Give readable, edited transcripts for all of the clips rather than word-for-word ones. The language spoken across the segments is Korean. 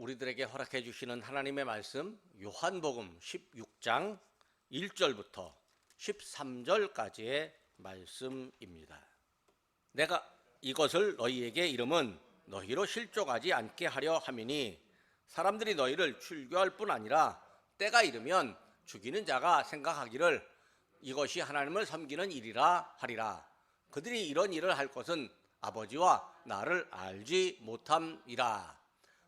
우리들에게 허락해 주시는 하나님의 말씀 요한복음 16장 1절부터 13절까지의 말씀입니다. 내가 이것을 너희에게 이름은 너희로 실족하지 않게 하려 함이니 사람들이 너희를 출교할 뿐 아니라 때가 이르면 죽이는 자가 생각하기를 이것이 하나님을 섬기는 일이라 하리라. 그들이 이런 일을 할 것은 아버지와 나를 알지 못함이라.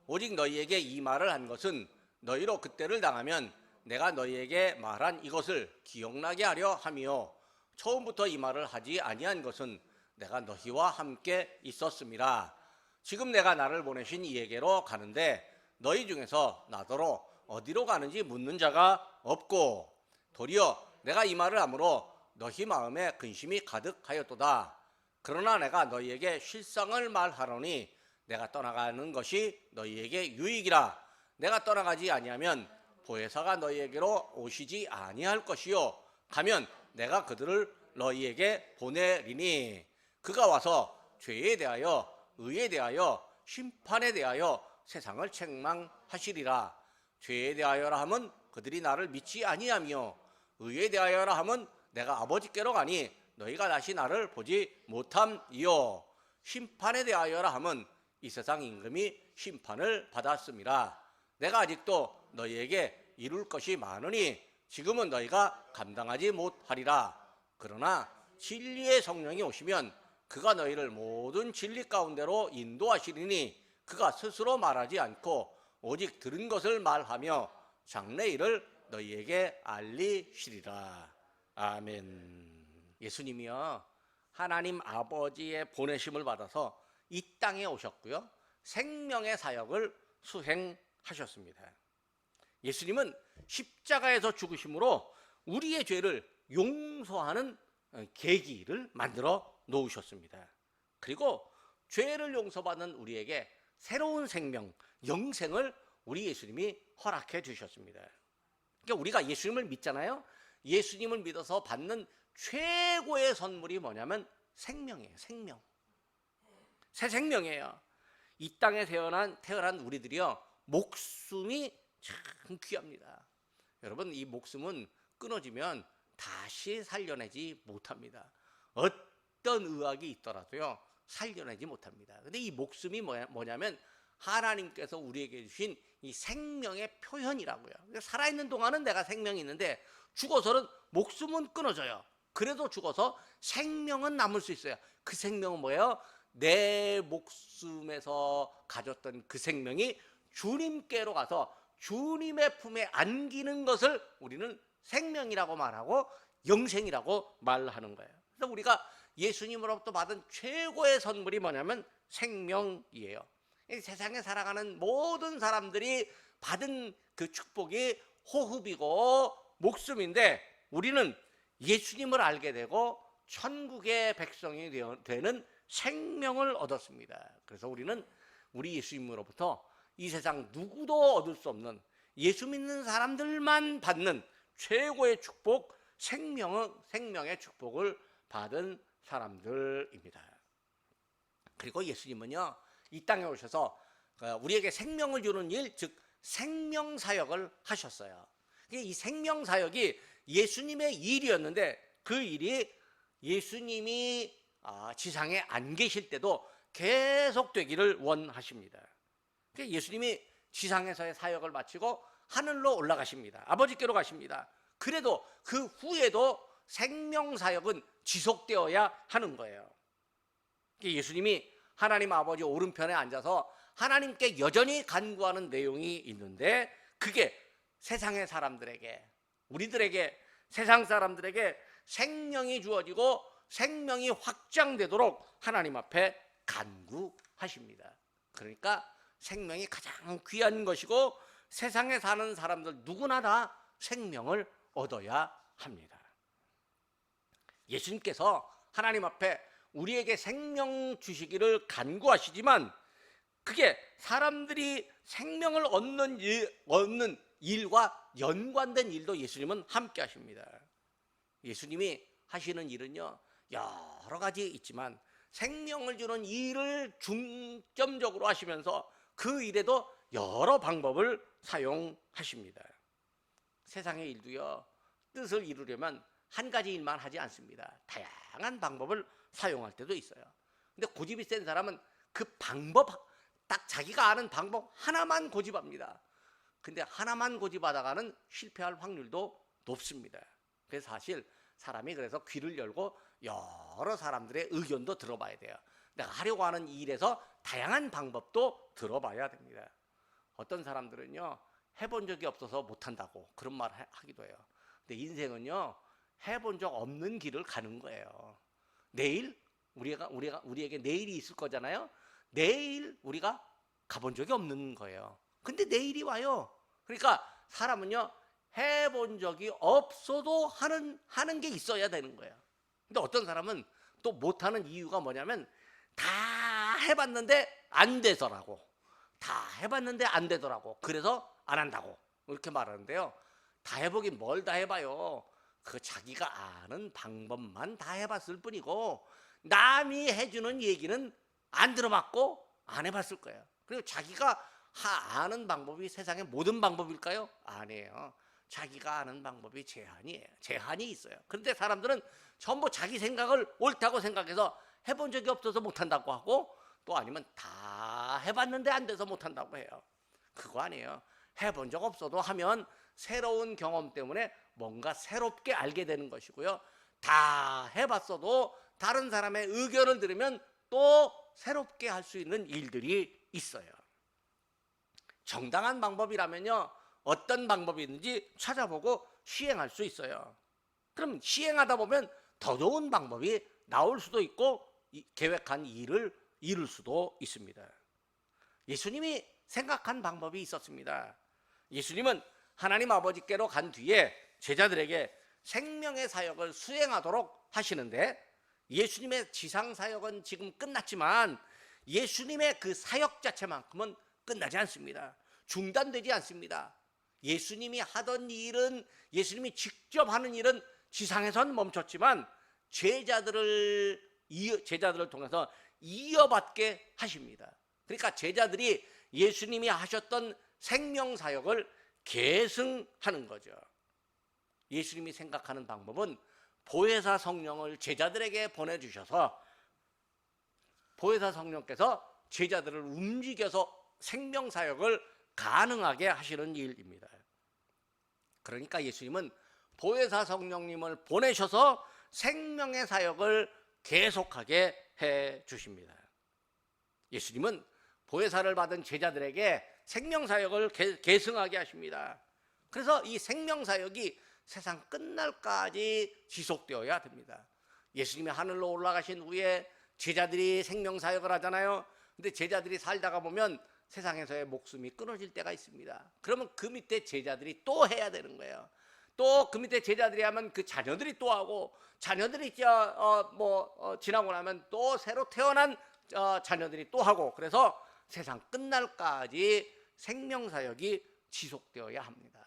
오직 너희에게 이 말을 한 것은 너희로 그때를 당하면 내가 너희에게 말한 이것을 기억나게 하려 함이요 처음부터 이 말을 하지 아니한 것은 내가 너희와 함께 있었음이라. 지금 내가 나를 보내신 이에게로 가는데 너희 중에서 나더러 어디로 가는지 묻는 자가 없고 도리어 내가 이 말을 함으로 너희 마음에 근심이 가득하였도다. 그러나 내가 너희에게 실상을 말하노니 내가 떠나가는 것이 너희에게 유익이라. 내가 떠나가지 아니하면 보혜사가 너희에게로 오시지 아니할 것이요 가면 내가 그들을 너희에게 보내리니 그가 와서 죄에 대하여 의에 대하여 심판에 대하여 세상을 책망하시리라. 죄에 대하여라 함은 그들이 나를 믿지 아니하며 의에 대하여라 함은 내가 아버지께로 가니 너희가 다시 나를 보지 못함이요 심판에 대하여라 함은 이 세상 임금이 심판을 받았음이라. 내가 아직도 너희에게 이룰 것이 많으니 지금은 너희가 감당하지 못하리라. 그러나 진리의 성령이 오시면 그가 너희를 모든 진리 가운데로 인도하시리니 그가 스스로 말하지 않고 오직 들은 것을 말하며 장래 일을 너희에게 알리시리라. 아멘. 예수님이요 하나님 아버지의 보내심을 받아서 이 땅에 오셨고요 생명의 사역을 수행하셨습니다. 예수님은 십자가에서 죽으심으로 우리의 죄를 용서하는 계기를 만들어 놓으셨습니다. 그리고 죄를 용서받는 우리에게 새로운 생명, 영생을 우리 예수님이 허락해 주셨습니다. 그러니까 우리가 예수님을 믿잖아요. 예수님을 믿어서 받는 최고의 선물이 뭐냐면 생명이에요. 생명. 새 생명이에요. 이 땅에 태어난 우리들이요 목숨이 참 귀합니다. 여러분 이 목숨은 끊어지면 다시 살려내지 못합니다. 어떤 의학이 있더라도요 살려내지 못합니다. 근데 이 목숨이 뭐냐면 하나님께서 우리에게 주신 이 생명의 표현이라고요. 살아있는 동안은 내가 생명이 있는데 죽어서는 목숨은 끊어져요. 그래도 죽어서 생명은 남을 수 있어요. 그 생명은 뭐예요? 내 목숨에서 가졌던 그 생명이 주님께로 가서 주님의 품에 안기는 것을 우리는 생명이라고 말하고 영생이라고 말하는 거예요. 그래서 우리가 예수님으로부터 받은 최고의 선물이 뭐냐면 생명이에요. 이 세상에 살아가는 모든 사람들이 받은 그 축복이 호흡이고 목숨인데 우리는 예수님을 알게 되고 천국의 백성이 되는 생명을 얻었습니다. 그래서 우리는 우리 예수님으로부터 이 세상 누구도 얻을 수 없는 예수 믿는 사람들만 받는 최고의 축복, 생명의 축복을 받은 사람들입니다. 그리고 예수님은요 이 땅에 오셔서 우리에게 생명을 주는 일, 즉 생명사역을 하셨어요. 이 생명사역이 예수님의 일이었는데 그 일이 예수님이 지상에 안 계실 때도 계속 되기를 원하십니다. 예수님이 지상에서의 사역을 마치고 하늘로 올라가십니다. 아버지께로 가십니다. 그래도 그 후에도 생명사역은 지속되어야 하는 거예요. 예수님이 하나님 아버지 오른편에 앉아서 하나님께 여전히 간구하는 내용이 있는데 그게 세상의 사람들에게 우리들에게 세상 사람들에게 생명이 주어지고 생명이 확장되도록 하나님 앞에 간구하십니다. 그러니까 생명이 가장 귀한 것이고 세상에 사는 사람들 누구나 다 생명을 얻어야 합니다. 예수님께서 하나님 앞에 우리에게 생명 주시기를 간구하시지만 그게 사람들이 생명을 얻는 일과 연관된 일도 예수님은 함께 하십니다. 예수님이 하시는 일은요 여러 가지 있지만 생명을 주는 일을 중점적으로 하시면서 그 일에도 여러 방법을 사용하십니다. 세상의 일도요, 뜻을 이루려면 한 가지 일만 하지 않습니다. 다양한 방법을 사용할 때도 있어요. 근데 고집이 센 사람은 그 방법, 딱 자기가 아는 방법 하나만 고집합니다. 근데 하나만 고집하다가는 실패할 확률도 높습니다. 그래서 사실 사람이 그래서 귀를 열고 여러 사람들의 의견도 들어봐야 돼요. 내가 하려고 하는 일에서 다양한 방법도 들어봐야 됩니다. 어떤 사람들은요, 해본 적이 없어서 못한다고 그런 말 하기도 해요. 근데 인생은요, 해본 적 없는 길을 가는 거예요. 내일 우리에게 내일이 있을 거잖아요. 내일 우리가 가본 적이 없는 거예요. 근데 내일이 와요. 그러니까 사람은요, 해본 적이 없어도 하는 게 있어야 되는 거예요. 근데 어떤 사람은 또 못하는 이유가 뭐냐면 다 해봤는데 안 되더라고. 다 해봤는데 안 되더라고. 그래서 안 한다고 이렇게 말하는데요. 다 해보긴 뭘 다 해봐요. 그 자기가 아는 방법만 다 해봤을 뿐이고 남이 해주는 얘기는 안 들어봤고 안 해봤을 거예요. 그리고 자기가 아는 방법이 세상의 모든 방법일까요? 아니에요. 자기가 아는 방법이 제한이 있어요. 그런데 사람들은 전부 자기 생각을 옳다고 생각해서 해본 적이 없어서 못한다고 하고 또 아니면 다 해봤는데 안 돼서 못한다고 해요. 그거 아니에요. 해본 적 없어도 하면 새로운 경험 때문에 뭔가 새롭게 알게 되는 것이고요. 다 해봤어도 다른 사람의 의견을 들으면 또 새롭게 할 수 있는 일들이 있어요. 정당한 방법이라면요, 어떤 방법이 있는지 찾아보고 시행할 수 있어요. 그럼 시행하다 보면 더 좋은 방법이 나올 수도 있고 계획한 일을 이룰 수도 있습니다. 예수님이 생각한 방법이 있었습니다. 예수님은 하나님 아버지께로 간 뒤에 제자들에게 생명의 사역을 수행하도록 하시는데 예수님의 지상 사역은 지금 끝났지만 예수님의 그 사역 자체만큼은 끝나지 않습니다. 중단되지 않습니다. 예수님이 하던 일은, 예수님이 직접 하는 일은 지상에선 멈췄지만 제자들을 통해서 이어받게 하십니다. 그러니까 제자들이 예수님이 하셨던 생명 사역을 계승하는 거죠. 예수님이 생각하는 방법은 보혜사 성령을 제자들에게 보내주셔서 보혜사 성령께서 제자들을 움직여서 생명 사역을 가능하게 하시는 일입니다. 그러니까 예수님은 보혜사 성령님을 보내셔서 생명의 사역을 계속하게 해 주십니다. 예수님은 보혜사를 받은 제자들에게 생명 사역을 계승하게 하십니다. 그래서 이 생명 사역이 세상 끝날까지 지속되어야 됩니다. 예수님이 하늘로 올라가신 후에 제자들이 생명 사역을 하잖아요. 근데 제자들이 살다가 보면 세상에서의 목숨이 끊어질 때가 있습니다. 그러면 그 밑에 제자들이 또 해야 되는 거예요. 또 그 밑에 제자들이 하면 그 자녀들이 또 하고, 자녀들이 지나고 나면 또 새로 태어난 자녀들이 또 하고, 그래서 세상 끝날까지 생명사역이 지속되어야 합니다.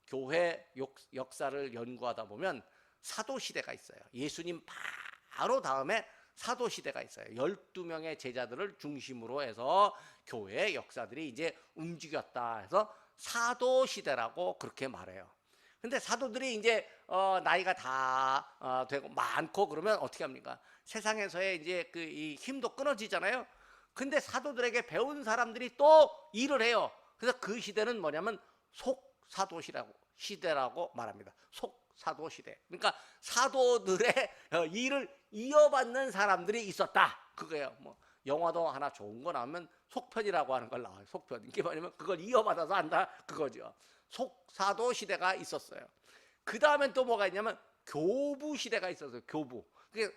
교회 역사를 연구하다 보면 사도시대가 있어요. 예수님 바로 다음에 사도시대가 있어요. 12명의 제자들을 중심으로 해서 교회의 역사들이 이제 움직였다 해서 사도시대라고 그렇게 말해요. 근데 사도들이 이제 나이가 다 되고 많고 그러면 어떻게 합니까? 세상에서의 이제 이 힘도 끊어지잖아요. 근데 사도들에게 배운 사람들이 또 일을 해요. 그래서 그 시대는 뭐냐면 속사도시대라고 말합니다. 속사도시대. 그러니까 사도들의 일을 이어받는 사람들이 있었다. 그거예요. 뭐 영화도 하나 좋은 거 나오면 속편이라고 하는 걸 나와요. 속편. 이게 뭐냐면 그걸 이어받아서 한다. 그거죠. 속사도 시대가 있었어요. 그 다음엔 또 뭐가 있냐면 교부 시대가 있었어요. 교부. 그게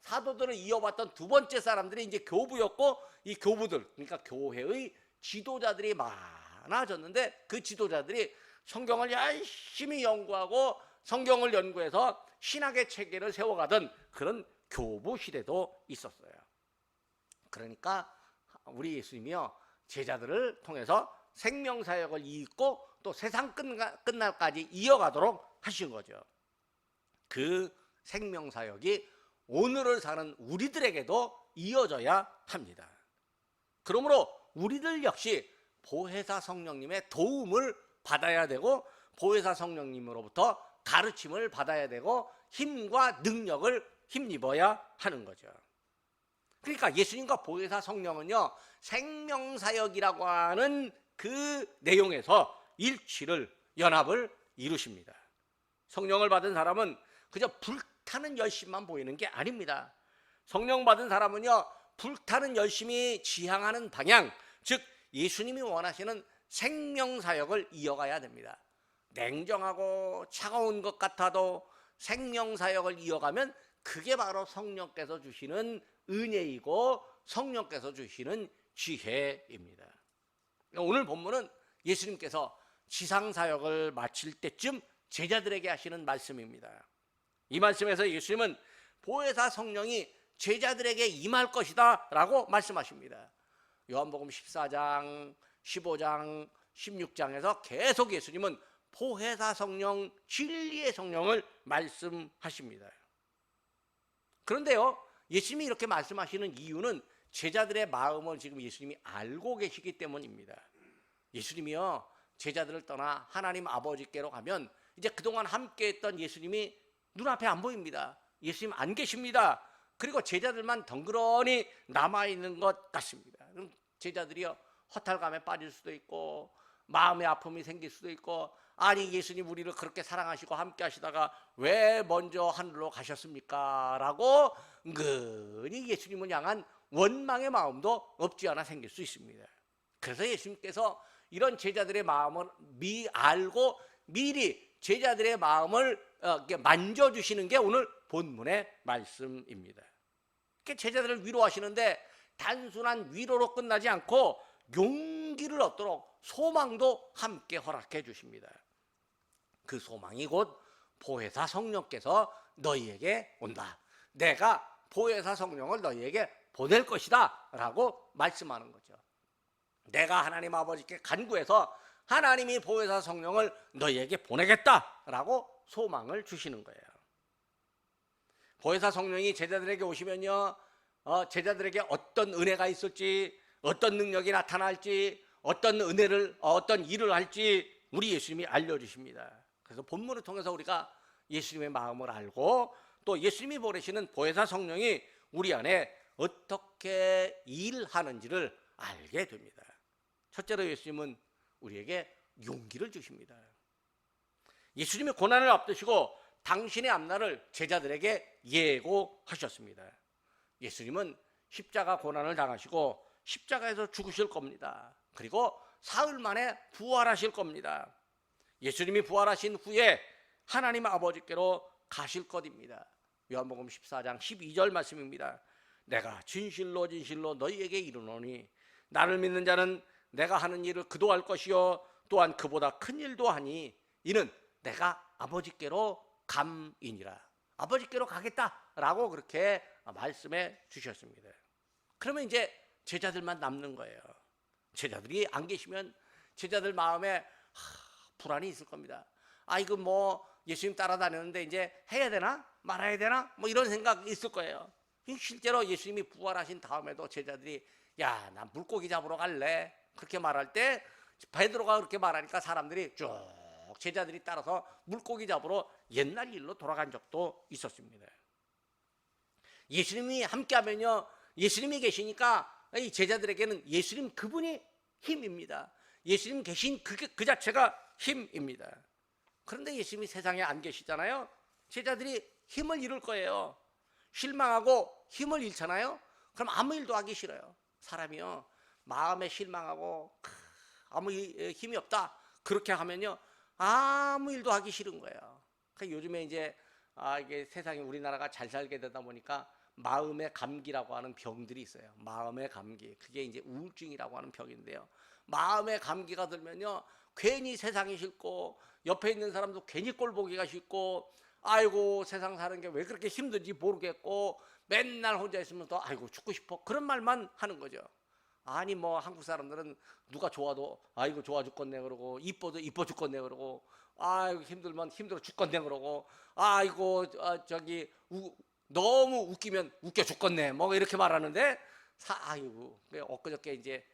사도들을 이어받던 두 번째 사람들이 이제 교부였고, 이 교부들, 그러니까 교회의 지도자들이 많아졌는데 그 지도자들이 성경을 열심히 연구하고 성경을 연구해서 신학의 체계를 세워가던 그런 교부 시대도 있었어요. 그러니까 우리 예수님이요, 제자들을 통해서 생명사역을 잇고 또 세상 끝날까지 이어가도록 하신 거죠. 그 생명사역이 오늘을 사는 우리들에게도 이어져야 합니다. 그러므로 우리들 역시 보혜사 성령님의 도움을 받아야 되고 보혜사 성령님으로부터 가르침을 받아야 되고 힘과 능력을 힘입어야 하는 거죠. 그러니까 예수님과 보혜사 성령은요, 생명사역이라고 하는 그 내용에서 연합을 이루십니다. 성령을 받은 사람은 그저 불타는 열심만 보이는 게 아닙니다. 성령 받은 사람은요, 불타는 열심이 지향하는 방향, 즉 예수님이 원하시는 생명사역을 이어가야 됩니다. 냉정하고 차가운 것 같아도 생명사역을 이어가면 그게 바로 성령께서 주시는 은혜이고 성령께서 주시는 지혜입니다. 오늘 본문은 예수님께서 지상사역을 마칠 때쯤 제자들에게 하시는 말씀입니다. 이 말씀에서 예수님은 보혜사 성령이 제자들에게 임할 것이다 라고 말씀하십니다. 요한복음 14장, 15장, 16장에서 계속 예수님은 보혜사 성령, 진리의 성령을 말씀하십니다. 그런데요, 예수님이 이렇게 말씀하시는 이유는 제자들의 마음을 지금 예수님이 알고 계시기 때문입니다. 예수님이요, 제자들을 떠나 하나님 아버지께로 가면 이제 그동안 함께했던 예수님이 눈앞에 안 보입니다. 예수님 안 계십니다. 그리고 제자들만 덩그러니 남아있는 것 같습니다. 제자들이요, 허탈감에 빠질 수도 있고 마음의 아픔이 생길 수도 있고, 아니 예수님 우리를 그렇게 사랑하시고 함께 하시다가 왜 먼저 하늘로 가셨습니까? 라고 은근히 예수님을 향한 원망의 마음도 없지 않아 생길 수 있습니다. 그래서 예수님께서 이런 제자들의 마음을 알고 미리 제자들의 마음을 만져주시는 게 오늘 본문의 말씀입니다. 제자들을 위로하시는데 단순한 위로로 끝나지 않고 용기를 얻도록 소망도 함께 허락해 주십니다. 그 소망이 곧 보혜사 성령께서 너희에게 온다. 내가 보혜사 성령을 너희에게 보낼 것이다 라고 말씀하는 거죠. 내가 하나님 아버지께 간구해서 하나님이 보혜사 성령을 너희에게 보내겠다 라고 소망을 주시는 거예요. 보혜사 성령이 제자들에게 오시면요, 제자들에게 어떤 은혜가 있을지, 어떤 능력이 나타날지, 어떤 일을 할지 우리 예수님이 알려주십니다. 그래서 본문을 통해서 우리가 예수님의 마음을 알고 또 예수님이 보내시는 보혜사 성령이 우리 안에 어떻게 일하는지를 알게 됩니다. 첫째로 예수님은 우리에게 용기를 주십니다. 예수님이 고난을 앞두시고 당신의 앞날을 제자들에게 예고하셨습니다. 예수님은 십자가 고난을 당하시고 십자가에서 죽으실 겁니다. 그리고 사흘 만에 부활하실 겁니다. 예수님이 부활하신 후에 하나님 아버지께로 가실 것입니다. 요한복음 14장 12절 말씀입니다. 내가 진실로 진실로 너희에게 이르노니 나를 믿는 자는 내가 하는 일을 그도 할 것이요 또한 그보다 큰 일도 하니 이는 내가 아버지께로 감이니라. 아버지께로 가겠다라고 그렇게 말씀해 주셨습니다. 그러면 이제 제자들만 남는 거예요. 제자들이 안 계시면 제자들 마음에 불안이 있을 겁니다. 이거 뭐 예수님 따라다녔는데 이제 해야 되나 말아야 되나 뭐 이런 생각이 있을 거예요. 실제로 예수님이 부활하신 다음에도 제자들이 야, 나 물고기 잡으러 갈래 그렇게 말할 때 베드로가 그렇게 말하니까 사람들이 쭉 제자들이 따라서 물고기 잡으러 옛날 일로 돌아간 적도 있었습니다. 예수님이 함께하면요, 예수님이 계시니까 이 제자들에게는 예수님 그분이 힘입니다. 예수님 계신 그 자체가 힘입니다. 그런데 예수님이 세상에 안 계시잖아요. 제자들이 힘을 잃을 거예요. 실망하고 힘을 잃잖아요. 그럼 아무 일도 하기 싫어요. 사람이요, 마음에 실망하고 아무 힘이 없다 그렇게 하면요 아무 일도 하기 싫은 거예요. 그러니까 요즘에 이제 이게 세상에 우리나라가 잘 살게 되다 보니까 마음의 감기라고 하는 병들이 있어요. 마음의 감기, 그게 이제 우울증이라고 하는 병인데요. 마음의 감기가 들면요 괜히 세상이 싫고 옆에 있는 사람도 괜히 꼴 보기가 싫고 아이고 세상 사는 게 왜 그렇게 힘든지 모르겠고 맨날 혼자 있으면 또 아이고 죽고 싶어 그런 말만 하는 거죠. 아니 뭐 한국 사람들은 누가 좋아도 아이고 좋아 죽겠네 그러고 이뻐도 이뻐 죽겠네 그러고 아이고 힘들면 힘들어 죽겠네 그러고 아이고 너무 웃기면 웃겨 죽겠네 뭐 이렇게 말하는데 아이고 엊그저께 이제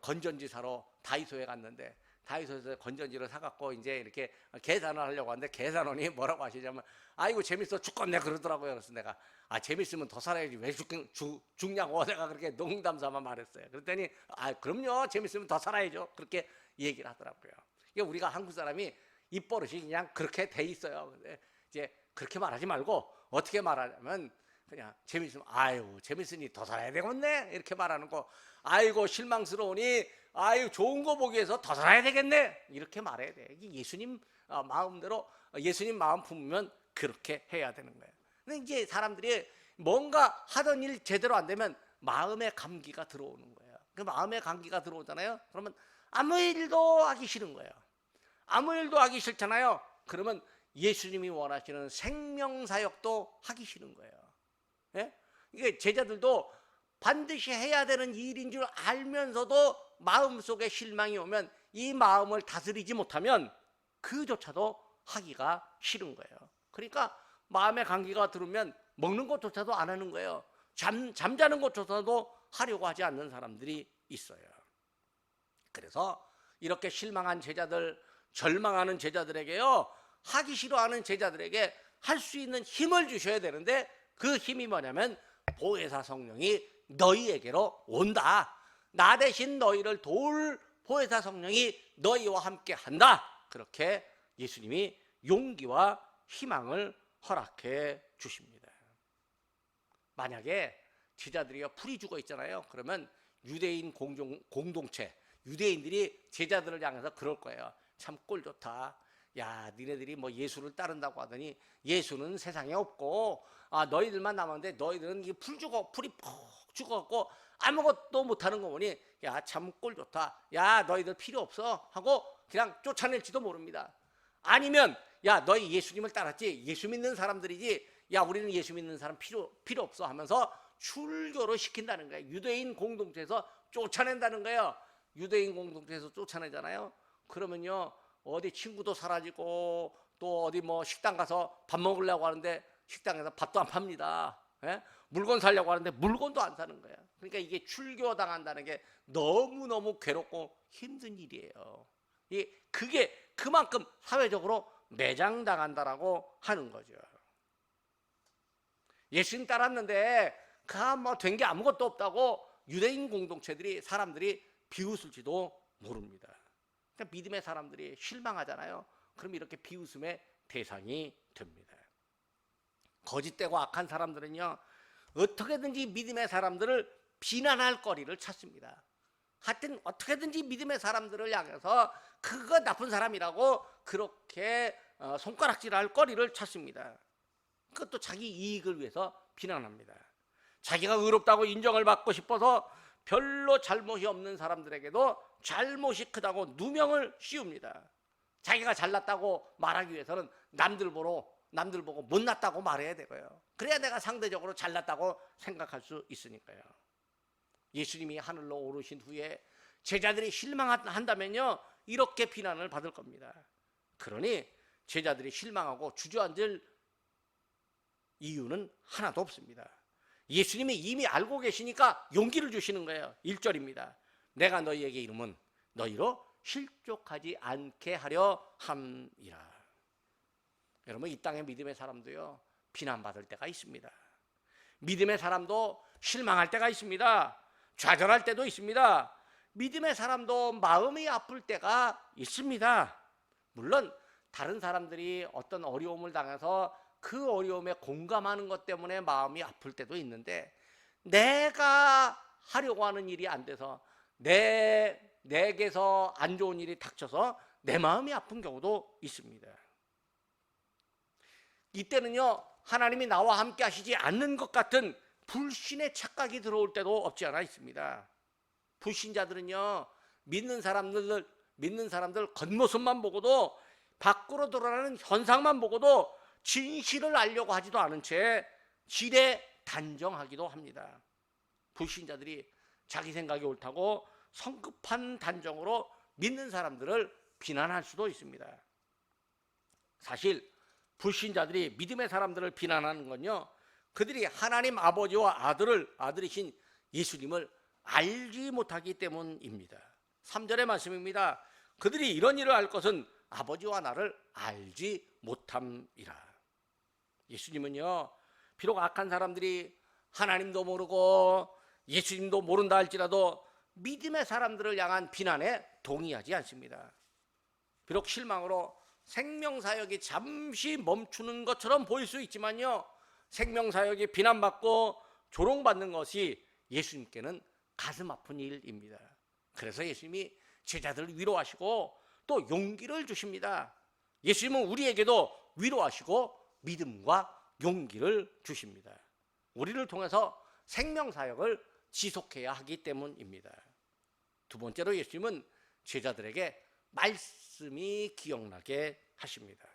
건전지 사러 다이소에 갔는데 다이소에서 건전지를 사갖고 이제 이렇게 계산을 하려고 하는데 계산원이 뭐라고 하시냐면 아이고 재밌어 죽겠네 그러더라고요. 그래서 내가 재밌으면 더 살아야지 왜 죽냐고 내가 그렇게 농담 삼아 말했어요. 그랬더니 그럼요 재밌으면 더 살아야죠 그렇게 얘기를 하더라고요. 이게 우리가 한국 사람이 입버릇이 그냥 그렇게 돼 있어요. 근데 이제 그렇게 말하지 말고 어떻게 말하냐면 그냥 재밌으면 재밌으니 더 살아야 되겠네 이렇게 말하는 거. 아이고 실망스러우니 좋은 거 보기 위해서 더 살아야 되겠네 이렇게 말해야 돼. 이게 예수님 마음대로 예수님 마음 품으면 그렇게 해야 되는 거예요. 근데 이제 사람들이 뭔가 하던 일 제대로 안 되면 마음의 감기가 들어오는 거예요. 그 마음의 감기가 들어오잖아요. 그러면 아무 일도 하기 싫은 거예요. 아무 일도 하기 싫잖아요. 그러면 예수님이 원하시는 생명사역도 하기 싫은 거예요. 예? 이게 제자들도 반드시 해야 되는 일인 줄 알면서도 마음속에 실망이 오면 이 마음을 다스리지 못하면 그조차도 하기가 싫은 거예요. 그러니까 마음의 감기가 들으면 먹는 것조차도 안 하는 거예요. 잠자는 것조차도 하려고 하지 않는 사람들이 있어요. 그래서 이렇게 실망한 제자들, 절망하는 제자들에게요, 하기 싫어하는 제자들에게 할 수 있는 힘을 주셔야 되는데 그 힘이 뭐냐면 보혜사 성령이 너희에게로 온다. 나 대신 너희를 도울 보혜사 성령이 너희와 함께 한다. 그렇게 예수님이 용기와 희망을 허락해 주십니다. 만약에 제자들이 풀이 죽어 있잖아요. 그러면 유대인 공동체, 유대인들이 제자들을 향해서 그럴 거예요. 참 꼴 좋다. 야, 니네들이 뭐 예수를 따른다고 하더니 예수는 세상에 없고 너희들만 남았는데 너희들은 풀이 푹 죽어갖고 아무것도 못하는 거 보니 야, 참 꼴 좋다. 야, 너희들 필요 없어 하고 그냥 쫓아낼지도 모릅니다. 아니면 야, 너희 예수님을 따랐지? 예수 믿는 사람들이지? 야, 우리는 예수 믿는 사람 필요 없어 하면서 출교로 시킨다는 거예요. 유대인 공동체에서 쫓아낸다는 거예요. 유대인 공동체에서 쫓아내잖아요. 그러면요, 어디 친구도 사라지고 또 어디 뭐 식당 가서 밥 먹으려고 하는데 식당에서 밥도 안 팝니다. 예? 물건 사려고 하는데 물건도 안 사는 거예요. 그러니까 이게 출교당한다는 게 너무너무 괴롭고 힘든 일이에요. 그게 그만큼 사회적으로 매장당한다라고 하는 거죠. 예수님 따랐는데 된 게 아무것도 없다고 유대인 공동체들이 사람들이 비웃을지도 모릅니다. 그러니까 믿음의 사람들이 실망하잖아요. 그럼 이렇게 비웃음의 대상이 됩니다. 거짓되고 악한 사람들은요, 어떻게든지 믿음의 사람들을 비난할 거리를 찾습니다. 하여튼 어떻게든지 믿음의 사람들을 향해서 그거 나쁜 사람이라고 그렇게 손가락질할 거리를 찾습니다. 그것도 자기 이익을 위해서 비난합니다. 자기가 의롭다고 인정을 받고 싶어서 별로 잘못이 없는 사람들에게도 잘못이 크다고 누명을 씌웁니다. 자기가 잘났다고 말하기 위해서는 남들 보고 못났다고 말해야 되고요. 그래야 내가 상대적으로 잘났다고 생각할 수 있으니까요. 예수님이 하늘로 오르신 후에 제자들이 실망한다면요, 이렇게 비난을 받을 겁니다. 그러니 제자들이 실망하고 주저앉을 이유는 하나도 없습니다. 예수님이 이미 알고 계시니까 용기를 주시는 거예요. 1절입니다. 내가 너희에게 이름은 너희로 실족하지 않게 하려 함이라. 여러분, 이 땅의 믿음의 사람도요, 비난받을 때가 있습니다. 믿음의 사람도 실망할 때가 있습니다. 좌절할 때도 있습니다. 믿음의 사람도 마음이 아플 때가 있습니다. 물론 다른 사람들이 어떤 어려움을 당해서 그 어려움에 공감하는 것 때문에 마음이 아플 때도 있는데, 내가 하려고 하는 일이 안 돼서 내게서 안 좋은 일이 닥쳐서 내 마음이 아픈 경우도 있습니다. 이때는요, 하나님이 나와 함께 하시지 않는 것 같은 불신의 착각이 들어올 때도 없지 않아 있습니다. 불신자들은요, 믿는 사람들 겉모습만 보고도, 밖으로 드러나는 현상만 보고도 진실을 알려고 하지도 않은 채 지레 단정하기도 합니다. 불신자들이 자기 생각이 옳다고 성급한 단정으로 믿는 사람들을 비난할 수도 있습니다. 사실 불신자들이 믿음의 사람들을 비난하는 건요, 그들이 하나님 아버지와 아들이신 예수님을 알지 못하기 때문입니다. 3절의 말씀입니다. 그들이 이런 일을 알 것은 아버지와 나를 알지 못함이라. 예수님은요, 비록 악한 사람들이 하나님도 모르고 예수님도 모른다 할지라도 믿음의 사람들을 향한 비난에 동의하지 않습니다. 비록 실망으로 생명사역이 잠시 멈추는 것처럼 보일 수 있지만요, 생명사역이 비난받고 조롱받는 것이 예수님께는 가슴 아픈 일입니다. 그래서 예수님이 제자들을 위로하시고 또 용기를 주십니다. 예수님은 우리에게도 위로하시고 믿음과 용기를 주십니다. 우리를 통해서 생명사역을 지속해야 하기 때문입니다. 두 번째로 예수님은 제자들에게 말씀이 기억나게 하십니다.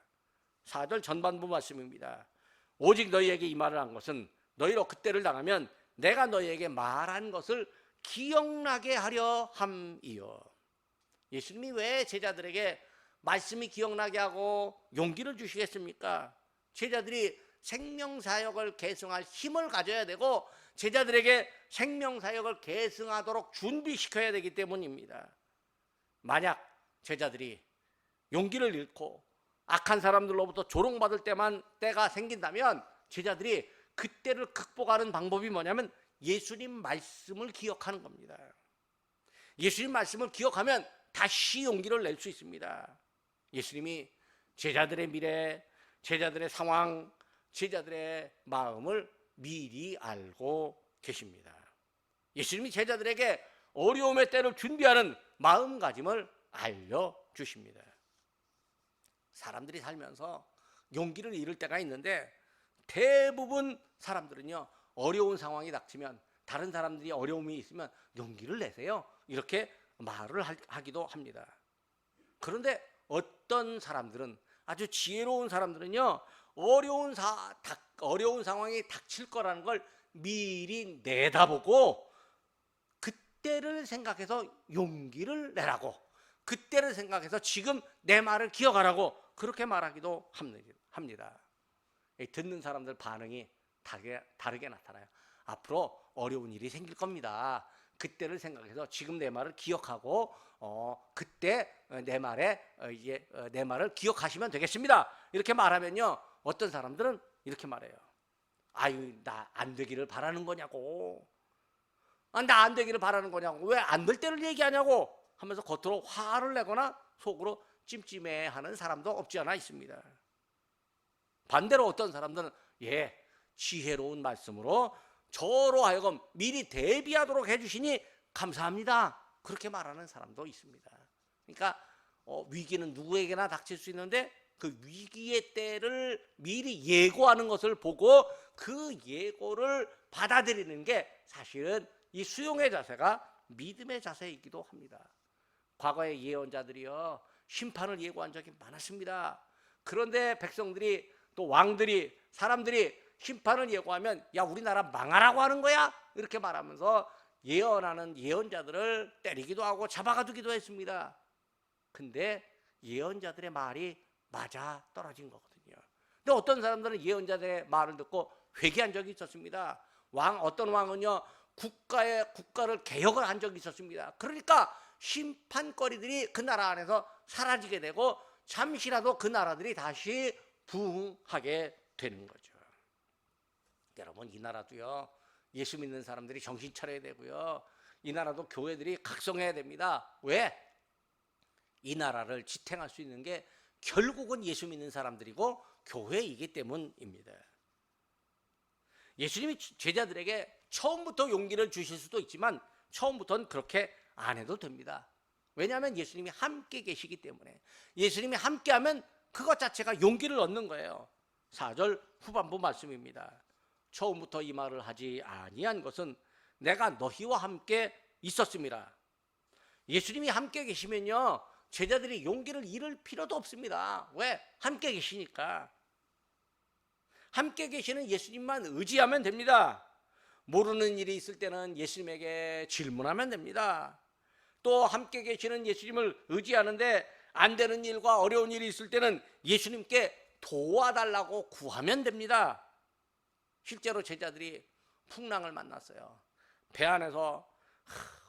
4절 전반부 말씀입니다. 오직 너희에게 이 말을 한 것은 너희로 그때를 당하면 내가 너희에게 말한 것을 기억나게 하려 함이요. 예수님이 왜 제자들에게 말씀이 기억나게 하고 용기를 주시겠습니까? 제자들이 생명사역을 계승할 힘을 가져야 되고 제자들에게 생명사역을 계승하도록 준비시켜야 되기 때문입니다. 만약 제자들이 용기를 잃고 악한 사람들로부터 조롱받을 때가 생긴다면 제자들이 그때를 극복하는 방법이 뭐냐면 예수님 말씀을 기억하는 겁니다. 예수님 말씀을 기억하면 다시 용기를 낼 수 있습니다. 예수님이 제자들의 미래, 제자들의 상황, 제자들의 마음을 미리 알고 계십니다. 예수님이 제자들에게 어려움의 때를 준비하는 마음가짐을 알려주십니다. 사람들이 살면서 용기를 잃을 때가 있는데 대부분 사람들은요, 어려운 상황이 닥치면 다른 사람들이 어려움이 있으면 용기를 내세요, 이렇게 말을 하기도 합니다. 그런데 어떤 사람들은, 아주 지혜로운 사람들은요, 어려운 상황이 닥칠 거라는 걸 미리 내다보고 그때를 생각해서 용기를 내라고, 그때를 생각해서 지금 내 말을 기억하라고 그렇게 말하기도 합니다. 듣는 사람들 반응이 다르게 나타나요. 앞으로 어려운 일이 생길 겁니다. 그때를 생각해서 지금 내 말을 기억하고 그때 내 말을 기억하시면 되겠습니다. 이렇게 말하면요, 어떤 사람들은 이렇게 말해요. 아유, 나 안 되기를 바라는 거냐고. 나 안 되기를 바라는 거냐고. 왜 안 될 때를 얘기하냐고 하면서 겉으로 화를 내거나 속으로 찜찜해하는 사람도 없지 않아 있습니다. 반대로 어떤 사람들은 지혜로운 말씀으로 저로 하여금 미리 대비하도록 해주시니 감사합니다, 그렇게 말하는 사람도 있습니다. 그러니까 위기는 누구에게나 닥칠 수 있는데 그 위기의 때를 미리 예고하는 것을 보고 그 예고를 받아들이는 게 사실은 이 수용의 자세가 믿음의 자세이기도 합니다. 과거의 예언자들이요, 심판을 예고한 적이 많았습니다. 그런데 백성들이, 또 왕들이, 사람들이 심판을 예고하면 야, 우리나라 망하라고 하는 거야, 이렇게 말하면서 예언하는 예언자들을 때리기도 하고 잡아가두기도 했습니다. 근데 예언자들의 말이 맞아 떨어진 거거든요. 근데 어떤 사람들은 예언자들의 말을 듣고 회개한 적이 있었습니다. 어떤 왕은요, 국가를 개혁을 한 적이 있었습니다. 그러니까 심판거리들이 그 나라 안에서 사라지게 되고 잠시라도 그 나라들이 다시 부흥하게 되는 거죠. 여러분, 이 나라도요, 예수 믿는 사람들이 정신 차려야 되고요, 이 나라도 교회들이 각성해야 됩니다. 왜? 이 나라를 지탱할 수 있는 게 결국은 예수 믿는 사람들이고 교회이기 때문입니다. 예수님이 제자들에게 처음부터 용기를 주실 수도 있지만 처음부터는 그렇게 안 해도 됩니다. 왜냐하면 예수님이 함께 계시기 때문에. 예수님이 함께하면 그것 자체가 용기를 얻는 거예요. 4절 후반부 말씀입니다. 처음부터 이 말을 하지 아니한 것은 내가 너희와 함께 있었음이라. 예수님이 함께 계시면요, 제자들이 용기를 잃을 필요도 없습니다. 왜? 함께 계시니까. 함께 계시는 예수님만 의지하면 됩니다. 모르는 일이 있을 때는 예수님에게 질문하면 됩니다. 또 함께 계시는 예수님을 의지하는데 안 되는 일과 어려운 일이 있을 때는 예수님께 도와달라고 구하면 됩니다. 실제로 제자들이 풍랑을 만났어요. 배 안에서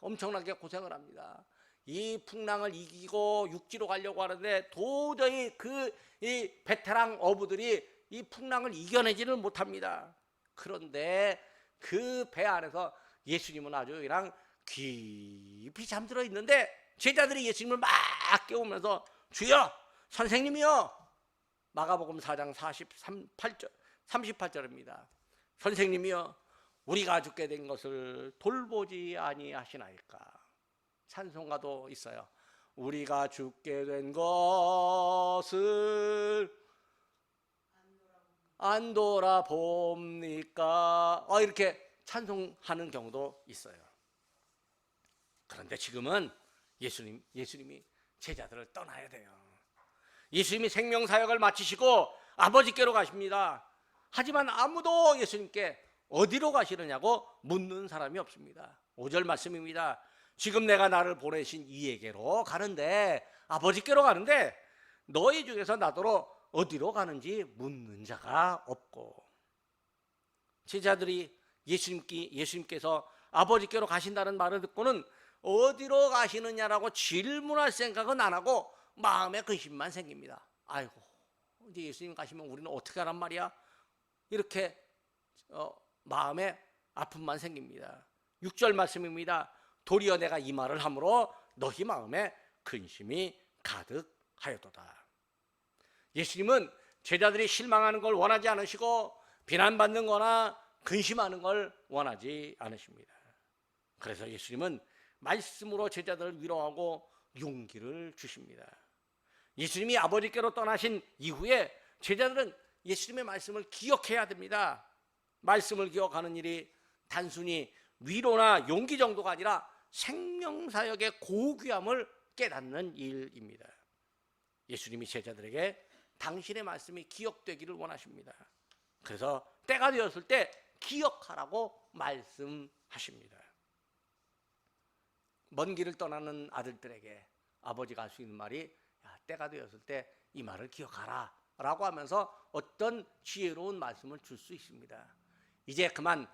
엄청나게 고생을 합니다. 이 풍랑을 이기고 육지로 가려고 하는데 도저히 이 베테랑 어부들이 이 풍랑을 이겨내지를 못합니다. 그런데 그 배 안에서 예수님은 아주 그냥 깊이 잠들어 있는데 제자들이 예수님을 막 깨우면서 주여, 선생님이여, 마가복음 4장 38절입니다. 선생님이여, 우리가 죽게 된 것을 돌보지 아니하시나이까. 찬송가도 있어요. 우리가 죽게 된 것을 안 돌아봅니까? 이렇게 찬송하는 경우도 있어요. 그런데 지금은 예수님이 제자들을 떠나야 돼요. 예수님이 생명사역을 마치시고 아버지께로 가십니다. 하지만 아무도 예수님께 어디로 가시느냐고 묻는 사람이 없습니다. 5절 말씀입니다. 지금 내가 나를 보내신 이에게로 가는데, 아버지께로 가는데 너희 중에서 나더러 어디로 가는지 묻는 자가 없고. 제자들이 예수님께서 아버지께로 가신다는 말을 듣고는 어디로 가시느냐라고 질문할 생각은 안 하고 마음에 근심만 생깁니다. 아이고, 이제 예수님 가시면 우리는 어떻게 하란 말이야? 이렇게 마음에 아픔만 생깁니다. 6절 말씀입니다. 도리어 내가 이 말을 함으로 너희 마음에 근심이 가득하였도다. 예수님은 제자들이 실망하는 걸 원하지 않으시고 비난받는 거나 근심하는 걸 원하지 않으십니다. 그래서 예수님은 말씀으로 제자들을 위로하고 용기를 주십니다. 예수님이 아버지께로 떠나신 이후에 제자들은 예수님의 말씀을 기억해야 됩니다. 말씀을 기억하는 일이 단순히 위로나 용기 정도가 아니라 생명사역의 고귀함을 깨닫는 일입니다. 예수님이 제자들에게 당신의 말씀이 기억되기를 원하십니다. 그래서 때가 되었을 때 기억하라고 말씀하십니다. 먼 길을 떠나는 아들들에게 아버지가 할 수 있는 말이, 야, 때가 되었을 때 이 말을 기억하라 라고 하면서 어떤 지혜로운 말씀을 줄 수 있습니다. 이제 그만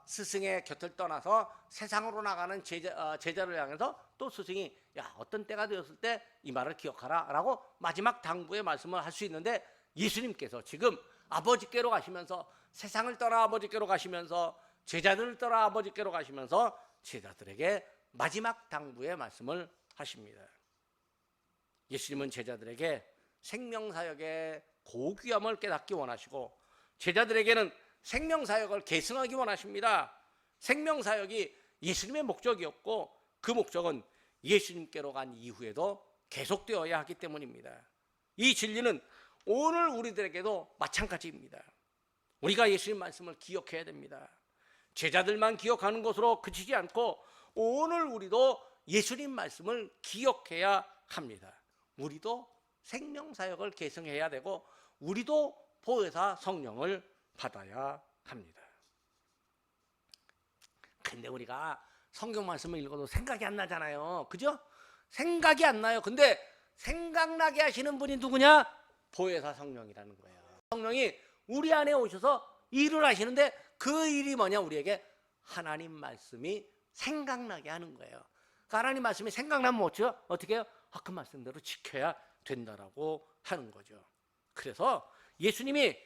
스승의 곁을 떠나서 세상으로 나가는 제자를 향해서 또 스승이, 야, 어떤 때가 되었을 때 이 말을 기억하라 라고 마지막 당부의 말씀을 할 수 있는데, 예수님께서 지금 아버지께로 가시면서, 세상을 떠나 아버지께로 가시면서, 제자들을 떠나 아버지께로 가시면서 제자들에게 마지막 당부의 말씀을 하십니다. 예수님은 제자들에게 생명사역의 고귀함을 깨닫기 원하시고 제자들에게는 생명사역을 계승하기 원하십니다. 생명사역이 예수님의 목적이었고 그 목적은 예수님께로 간 이후에도 계속되어야 하기 때문입니다. 이 진리는 오늘 우리들에게도 마찬가지입니다. 우리가 예수님 말씀을 기억해야 됩니다. 제자들만 기억하는 것으로 그치지 않고 오늘 우리도 예수님 말씀을 기억해야 합니다. 우리도 생명사역을 계승해야 되고 우리도 보혜사 성령을 받아야 합니다. 근데 우리가 성경 말씀을 읽어도 생각이 안 나잖아요. 그죠? 생각이 안 나요. 근데 생각나게 하시는 분이 누구냐? 보혜사 성령이라는 거예요. 성령이 우리 안에 오셔서 일을 하시는데 그 일이 뭐냐? 우리에게 하나님 말씀이 생각나게 하는 거예요. 그러니까 하나님 말씀이 생각나면 어떻게 해요? 그 말씀대로 지켜야 된다라고 하는 거죠. 그래서 예수님이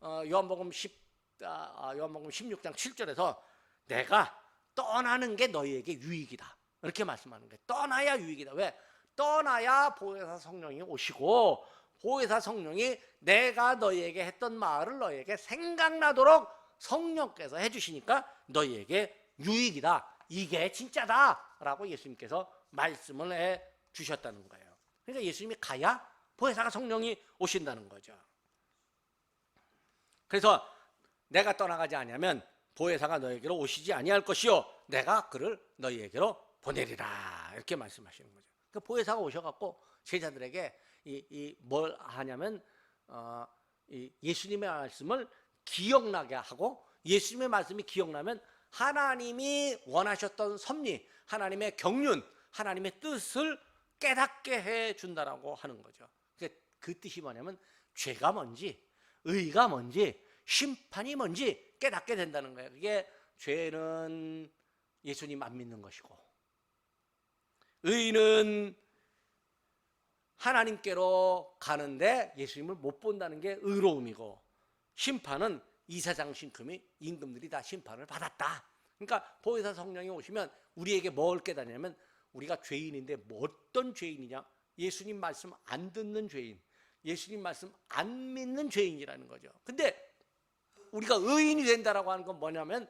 요한복음 16장 7절에서 내가 떠나는 게 너희에게 유익이다 이렇게 말씀하는 거예요. 떠나야 유익이다. 왜? 떠나야 보혜사 성령이 오시고 보혜사 성령이 내가 너희에게 했던 말을 너희에게 생각나도록 성령께서 해주시니까 너희에게 유익이다. 이게 진짜다 라고 예수님께서 말씀을 해주셨다는 거예요. 그러니까 예수님이 가야 보혜사가 성령이 오신다는 거죠. 그래서 내가 떠나가지 아니하면 보혜사가 너희에게로 오시지 아니할 것이요 내가 그를 너희에게로 보내리라 이렇게 말씀하시는 거죠. 그러니까 보혜사가 오셔갖고 제자들에게 뭘 하냐면 이 예수님의 말씀을 기억나게 하고 예수님의 말씀이 기억나면 하나님이 원하셨던 섭리, 하나님의 경륜, 하나님의 뜻을 깨닫게 해준다라고 하는 거죠. 그 뜻이 뭐냐면 죄가 뭔지, 의가 뭔지, 심판이 뭔지 깨닫게 된다는 거예요. 그게 죄는 예수님 안 믿는 것이고 의인은 하나님께로 가는데 예수님을 못 본다는 게 의로움이고, 심판은 이 세상 임금들이 다 심판을 받았다. 그러니까 보혜사 성령이 오시면 우리에게 뭘 깨닫냐면, 우리가 죄인인데 어떤 죄인이냐? 예수님 말씀 안 듣는 죄인, 예수님 말씀 안 믿는 죄인이라는 거죠. 근데 우리가 의인이 된다라고 하는 건 뭐냐면,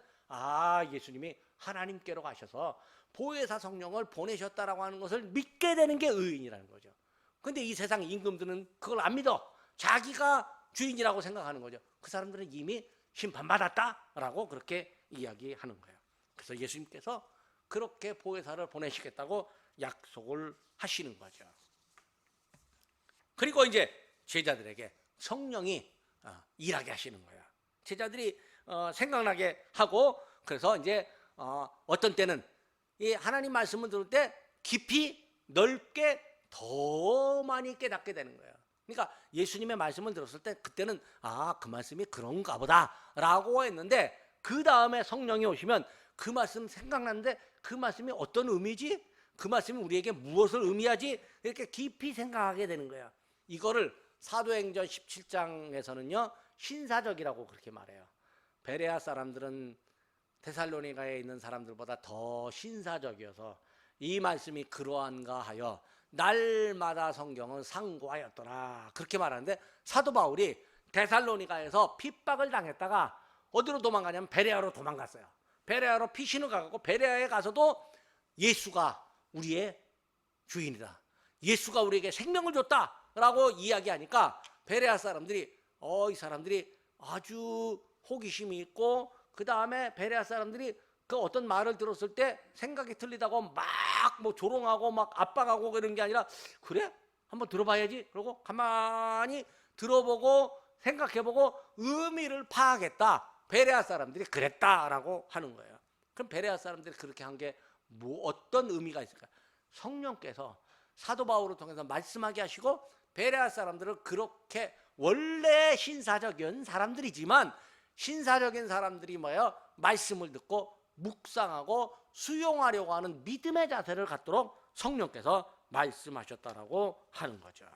예수님이 하나님께로 가셔서 보혜사 성령을 보내셨다라고 하는 것을 믿게 되는 게 의인이라는 거죠. 근데 이 세상 임금들은 그걸 안 믿어. 자기가 주인이라고 생각하는 거죠. 그 사람들은 이미 심판받았다라고 그렇게 이야기하는 거예요. 그래서 예수님께서 그렇게 보혜사를 보내시겠다고 약속을 하시는 거죠. 그리고 이제 제자들에게 성령이 일하게 하시는 거예요. 제자들이 생각나게 하고, 그래서 이제 어떤 때는 이 하나님 말씀을 들을 때 깊이 넓게 더 많이 깨닫게 되는 거예요. 그러니까 예수님의 말씀을 들었을 때 그때는 그 말씀이 그런가 보다 라고 했는데, 그 다음에 성령이 오시면 그 말씀 생각나는데 그 말씀이 어떤 의미지? 그 말씀이 우리에게 무엇을 의미하지? 이렇게 깊이 생각하게 되는 거예요. 이거를 사도행전 17장에서는요 신사적이라고 그렇게 말해요. 베레아 사람들은 데살로니가에 있는 사람들보다 더 신사적이어서 이 말씀이 그러한가 하여 날마다 성경은 상고하였더라 그렇게 말하는데, 사도 바울이 데살로니가에서 핍박을 당했다가 어디로 도망가냐면 베레아로 도망갔어요. 베레아로 피신을 가고, 베레아에 가서도 예수가 우리의 주인이다, 예수가 우리에게 생명을 줬다라고 이야기하니까 베레아 사람들이 이 사람들이 아주 호기심이 있고, 그 다음에 베레아 사람들이 그 어떤 말을 들었을 때 생각이 틀리다고 막 뭐 조롱하고 막 압박하고 그런 게 아니라, 그래? 한번 들어봐야지. 그러고 가만히 들어보고 생각해보고 의미를 파악했다. 베레아 사람들이 그랬다라고 하는 거예요. 그럼 베레아 사람들이 그렇게 한 게 뭐 어떤 의미가 있을까? 성령께서 사도 바울을 통해서 말씀하게 하시고, 베레아 사람들을 그렇게 원래 신사적인 사람들이지만, 신사적인 사람들이 뭐예요? 말씀을 듣고 묵상하고 수용하려고 하는 믿음의 자세를 갖도록 성령께서 말씀하셨다라고 하는 거죠.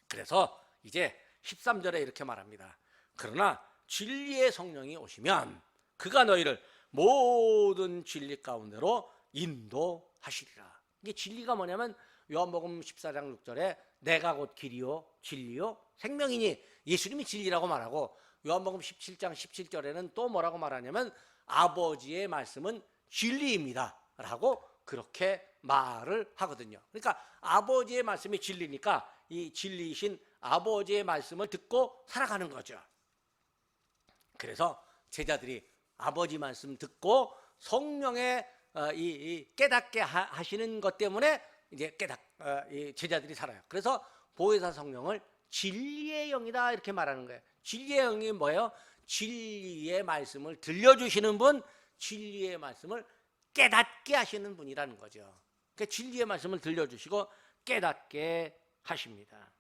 그래서 이제 13절에 이렇게 말합니다. 그러나 진리의 성령이 오시면 그가 너희를 모든 진리 가운데로 인도하시리라. 이게 진리가 뭐냐면, 요한복음 14장 6절에 내가 곧 길이요 진리요 생명이니 예수님이 진리라고 말하고, 요한복음 17장 17절에는 또 뭐라고 말하냐면 아버지의 말씀은 진리입니다 라고 그렇게 말을 하거든요. 그러니까 아버지의 말씀이 진리니까 이 진리이신 아버지의 말씀을 듣고 살아가는 거죠. 그래서 제자들이 아버지 말씀 듣고 성령의 이 깨닫게 하시는 것 때문에 이제 제자들이 살아요. 그래서 보혜사 성령을 진리의 영이다 이렇게 말하는 거예요. 진리의 영이 뭐예요? 진리의 말씀을 들려주시는 분, 진리의 말씀을 깨닫게 하시는 분이라는 거죠. 그러니까 진리의 말씀을 들려주시고 깨닫게 하십니다.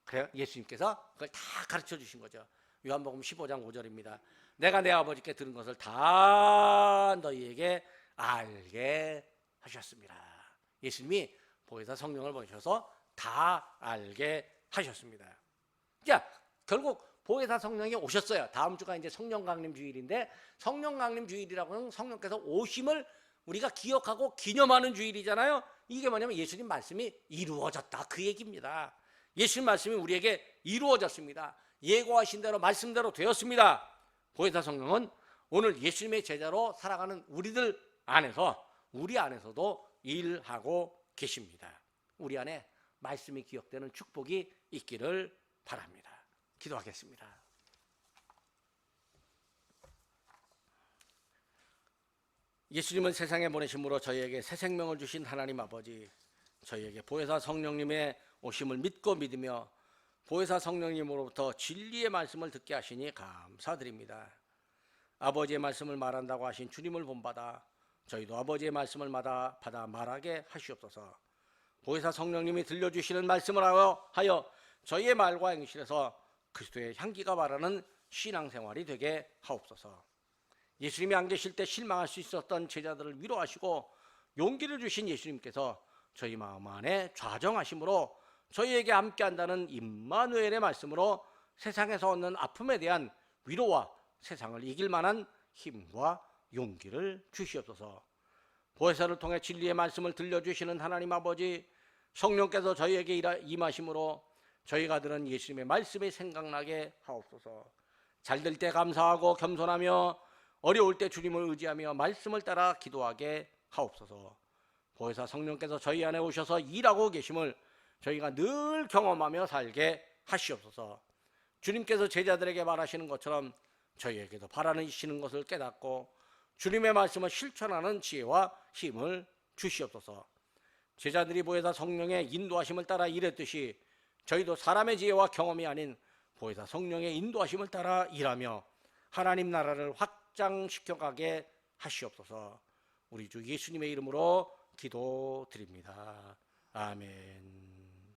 그래요? 예수님께서 그걸 다 가르쳐 주신 거죠. 요한복음 15장 5절입니다. 내가 내 아버지께 들은 것을 다 너희에게 알게 하셨습니다. 예수님이 보혜사 성령을 보내셔서 다 알게 하셨습니다. 자, 결국 보혜사 성령이 오셨어요. 다음 주가 이제 성령 강림 주일인데, 성령 강림 주일이라고 하는 성령께서 오심을 우리가 기억하고 기념하는 주일이잖아요. 이게 뭐냐면 예수님 말씀이 이루어졌다 그 얘기입니다. 예수님 말씀이 우리에게 이루어졌습니다. 예고하신 대로 말씀대로 되었습니다. 보혜사 성령은 오늘 예수님의 제자로 살아가는 우리들 안에서, 우리 안에서도 일하고 계십니다. 우리 안에 말씀이 기억되는 축복이 있기를 바랍니다. 기도하겠습니다. 예수님은 세상에 보내심으로 저희에게 새 생명을 주신 하나님 아버지, 저희에게 보혜사 성령님의 오심을 믿고 믿으며 보혜사 성령님으로부터 진리의 말씀을 듣게 하시니 감사드립니다. 아버지의 말씀을 말한다고 하신 주님을 본받아 저희도 아버지의 말씀을 받아 말하게 하시옵소서. 보혜사 성령님이 들려주시는 말씀을 하여 저희의 말과 행실에서 그리스도의 향기가 바라는 신앙생활이 되게 하옵소서. 예수님이 안 계실 때 실망할 수 있었던 제자들을 위로하시고 용기를 주신 예수님께서 저희 마음 안에 좌정하심으로 저희에게 함께한다는 임마누엘의 말씀으로 세상에서 얻는 아픔에 대한 위로와 세상을 이길 만한 힘과 용기를 주시옵소서. 보혜사를 통해 진리의 말씀을 들려주시는 하나님 아버지, 성령께서 저희에게 임하심으로 저희가 들은 예수님의 말씀이 생각나게 하옵소서. 잘될 때 감사하고 겸손하며 어려울 때 주님을 의지하며 말씀을 따라 기도하게 하옵소서. 보혜사 성령께서 저희 안에 오셔서 일하고 계심을 저희가 늘 경험하며 살게 하시옵소서. 주님께서 제자들에게 말하시는 것처럼 저희에게도 바라시는 것을 깨닫고 주님의 말씀을 실천하는 지혜와 힘을 주시옵소서. 제자들이 보혜사 성령의 인도하심을 따라 일했듯이 저희도 사람의 지혜와 경험이 아닌 보혜사 성령의 인도하심을 따라 일하며 하나님 나라를 확장시켜가게 하시옵소서. 우리 주 예수님의 이름으로 기도드립니다. 아멘.